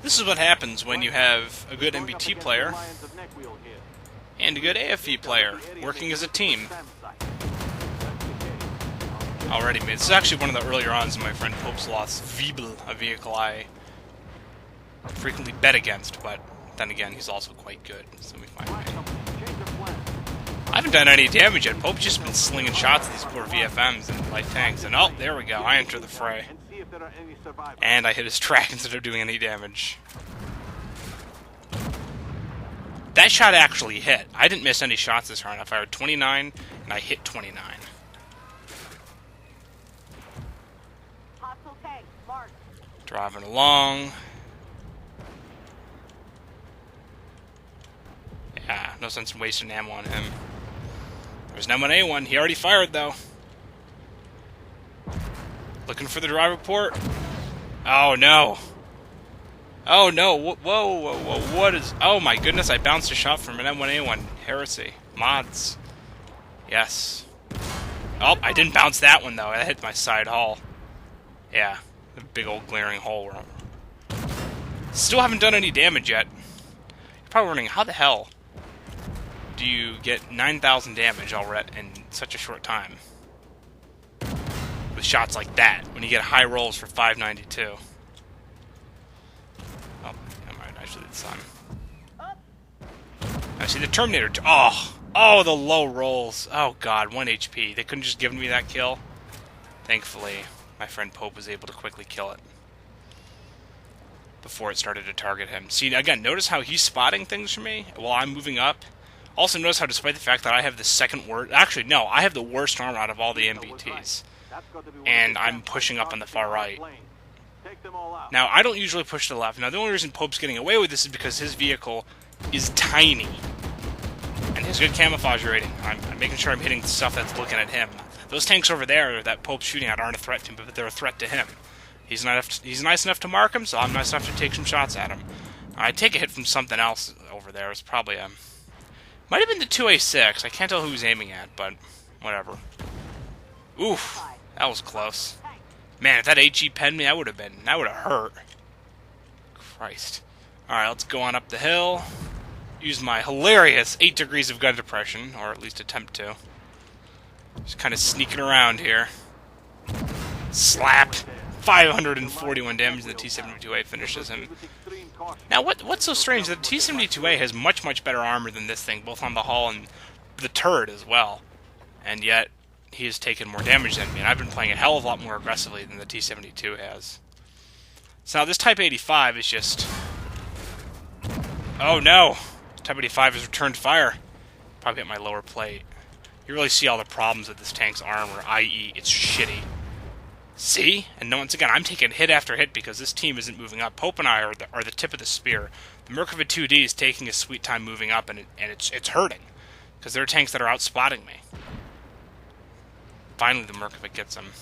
This is what happens when you have a good MBT player and a good AFE player working as a team. Already made. This is actually one of the earlier ons of my friend POPESLOTHXVII, a vehicle I frequently bet against, but then again, he's also quite good, so we find out. I haven't done any damage yet. Pope's just been slinging shots at these poor VFMs and light tanks, and oh, there we go. I enter the fray. And I hit his track instead of doing any damage. That shot actually hit. I didn't miss any shots this round. I fired 29, and I hit 29. Driving along. Yeah, no sense in wasting ammo on him. There's no 1A1. He already fired, though. Looking for the drive report. Oh, no. Oh, no. Whoa, whoa, whoa. What is... Oh, my goodness. I bounced a shot from an M1A1. Heresy. Mods. Yes. Oh, I didn't bounce that one, though. I hit my side hull. Yeah. A big old glaring hole. Still haven't done any damage yet. You're probably wondering, how the hell do you get 9,000 damage already in such a short time? With shots like that, when you get high rolls for 592. Oh, alright, actually it's time. I see the Terminator. Oh, the low rolls. Oh god, 1 HP. They couldn't just give me that kill. Thankfully, my friend Pope was able to quickly kill it before it started to target him. See, again, notice how he's spotting things for me while I'm moving up. Also, notice how, despite the fact that I have the second worst... Actually, no, I have the worst armor out of all the MBTs. And I'm pushing up on the far right. Now, I don't usually push to the left. Now, the only reason Pope's getting away with this is because his vehicle is tiny. And his good camouflage rating. I'm making sure I'm hitting stuff that's looking at him. Those tanks over there that Pope's shooting at aren't a threat to him, but they're a threat to him. He's nice enough to mark him, so I'm nice enough to take some shots at him. I'd take a hit from something else over there. It's probably might have been the 2A6. I can't tell who he's aiming at, but whatever. Oof, that was close. Man, if that HE penned me, that would have hurt. Christ. Alright, let's go on up the hill. Use my hilarious 8 degrees of gun depression, or at least attempt to. Just kind of sneaking around here. Slap! 541 damage, and the T-72A finishes him. Now, what's so strange? The T-72A has much better armor than this thing, both on the hull and the turret as well. And yet, he has taken more damage than me, and I've been playing a hell of a lot more aggressively than the T-72 has. So now, this Type 85 is just... Oh no! Type 85 has returned fire. Probably hit my lower plate. You really see all the problems with this tank's armor, i.e. it's shitty. See? And once again, I'm taking hit after hit because this team isn't moving up. Pope and I are the tip of the spear. The Merkava 2D is taking a sweet time moving up, and it's hurting. Because there are tanks that are outspotting me. Finally, the Merkava gets him.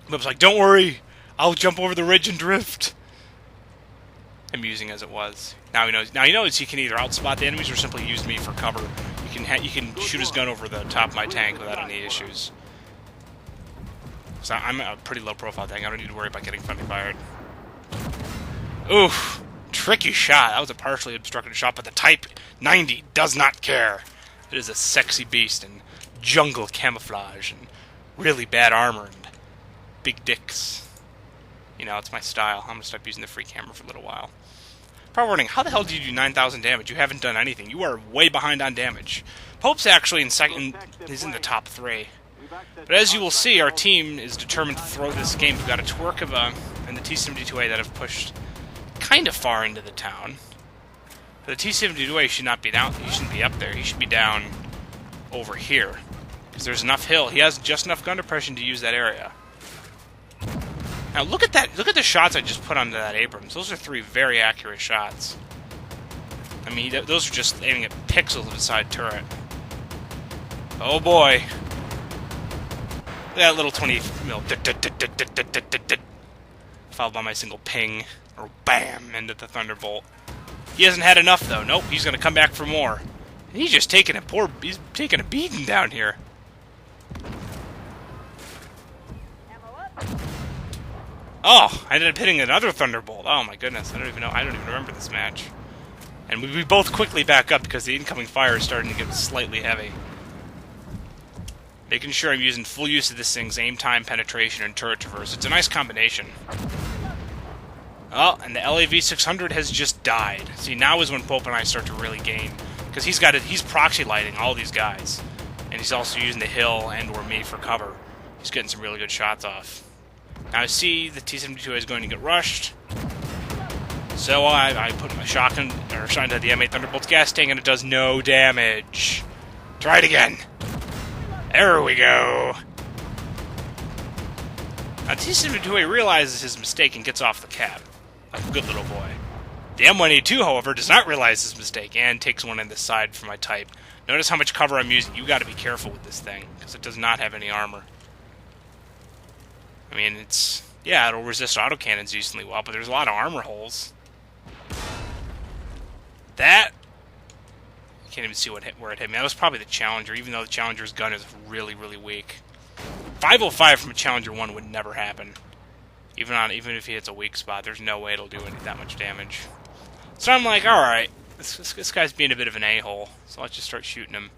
Pope's like, don't worry! I'll jump over the ridge and drift! Amusing as it was. Now he knows he can either outspot the enemies or simply use me for cover. You can shoot his gun over the top of my tank without any issues. So I'm a pretty low profile tank. I don't need to worry about getting friendly fired. Oof. Tricky shot. That was a partially obstructed shot, but the Type 90 does not care. It is a sexy beast in jungle camouflage and really bad armor and big dicks. You know, it's my style. I'm going to stop using the free camera for a little while. Probably wondering, how the hell did you do 9,000 damage? You haven't done anything. You are way behind on damage. Pope's actually in second. He's in the top 3. But as you will see, our team is determined to throw this game. We've got a Twerkova and the T-72A that have pushed kind of far into the town. But the T-72A should not be down. He shouldn't be up there. He should be down over here. Because there's enough hill. He has just enough gun depression to use that area. Now look at that. Look at the shots I just put onto that Abrams. Those are 3 very accurate shots. I mean, those are just aiming at pixels of the side turret. Oh boy. That little 20 mil followed by my single ping, or bam, into the Thunderbolt. He hasn't had enough though. Nope, he's gonna come back for more. And he's just taking he's taking a beating down here. Oh, I ended up hitting another Thunderbolt. Oh my goodness, I don't even know. I don't even remember this match. And we both quickly back up because the incoming fire is starting to get slightly heavy. Making sure I'm using full use of this thing's aim time, penetration, and turret traverse. It's a nice combination. Oh, and the LAV-600 has just died. See, now is when Pope and I start to really gain. Because he's proxy lighting all these guys. And he's also using the hill and or me for cover. He's getting some really good shots off. Now I see the T-72 is going to get rushed. So I put my shotgun to the M8 Thunderbolt's gas tank and it does no damage. Try it again. There we go. Now T-72 realizes his mistake and gets off the cab. Like a good little boy. The M182, however, does not realize his mistake and takes one in the side for my Type. Notice how much cover I'm using. You got to be careful with this thing because it does not have any armor. I mean, it'll resist autocannons decently well, but there's a lot of armor holes. That, I can't even see where it hit me. That was probably the Challenger, even though the Challenger's gun is really, really weak. 505 from a Challenger 1 would never happen. Even if he hits a weak spot, there's no way it'll do that much damage. So I'm like, alright, this guy's being a bit of an a-hole, so let's just start shooting him.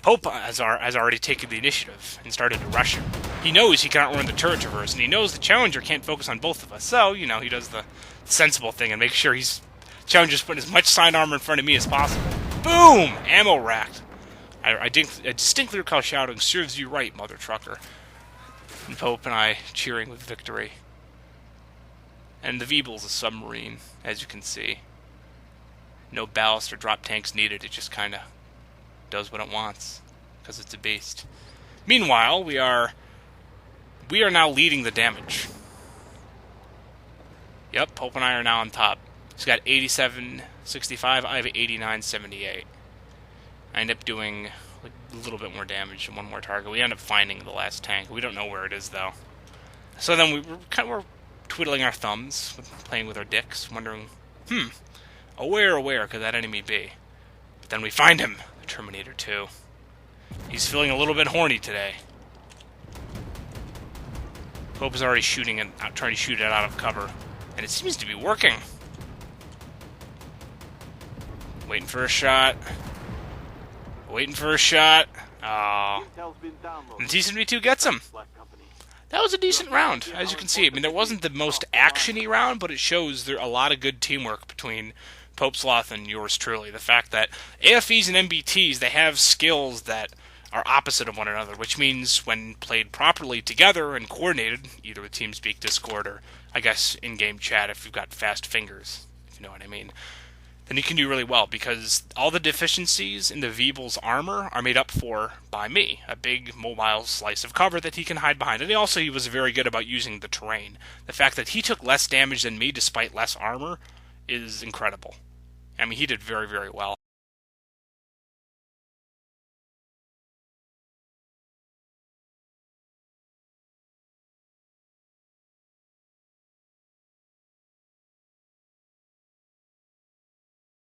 Pope has already taken the initiative and started to rush him. He knows he cannot run the turret traverse, and he knows the Challenger can't focus on both of us, so, he does the sensible thing and makes sure Challenger's putting as much side armor in front of me as possible. Boom! Ammo racked. I distinctly recall shouting, "Serves you right, mother trucker." And Pope and I cheering with victory. And the VBL's a submarine, as you can see. No ballast or drop tanks needed, it just kind of does what it wants, because it's a beast. Meanwhile, we are now leading the damage. Yep, Pope and I are now on top. He's got 87.65, I have 89.78. I end up doing a little bit more damage and one more target. We end up finding the last tank. We don't know where it is, though. So then we're twiddling our thumbs, playing with our dicks, wondering, where could that enemy be? But then we find him, the Terminator 2. He's feeling a little bit horny today. Pope is already trying to shoot it out of cover, and it seems to be working. Waiting for a shot. Waiting for a shot. Oh. And the T-72 gets him. That was a decent round, as you can see. I mean, there wasn't the most action-y round, but it shows there a lot of good teamwork between POPESLOTH and yours truly. The fact that AFEs and MBTs, they have skills that are opposite of one another, which means when played properly together and coordinated, either with TeamSpeak, Discord, or I guess in-game chat if you've got fast fingers, if you know what I mean, then you can do really well, because all the deficiencies in the VBL's armor are made up for by me, a big mobile slice of cover that he can hide behind. And also he was very good about using the terrain. The fact that he took less damage than me despite less armor is incredible. I mean, he did very, very well.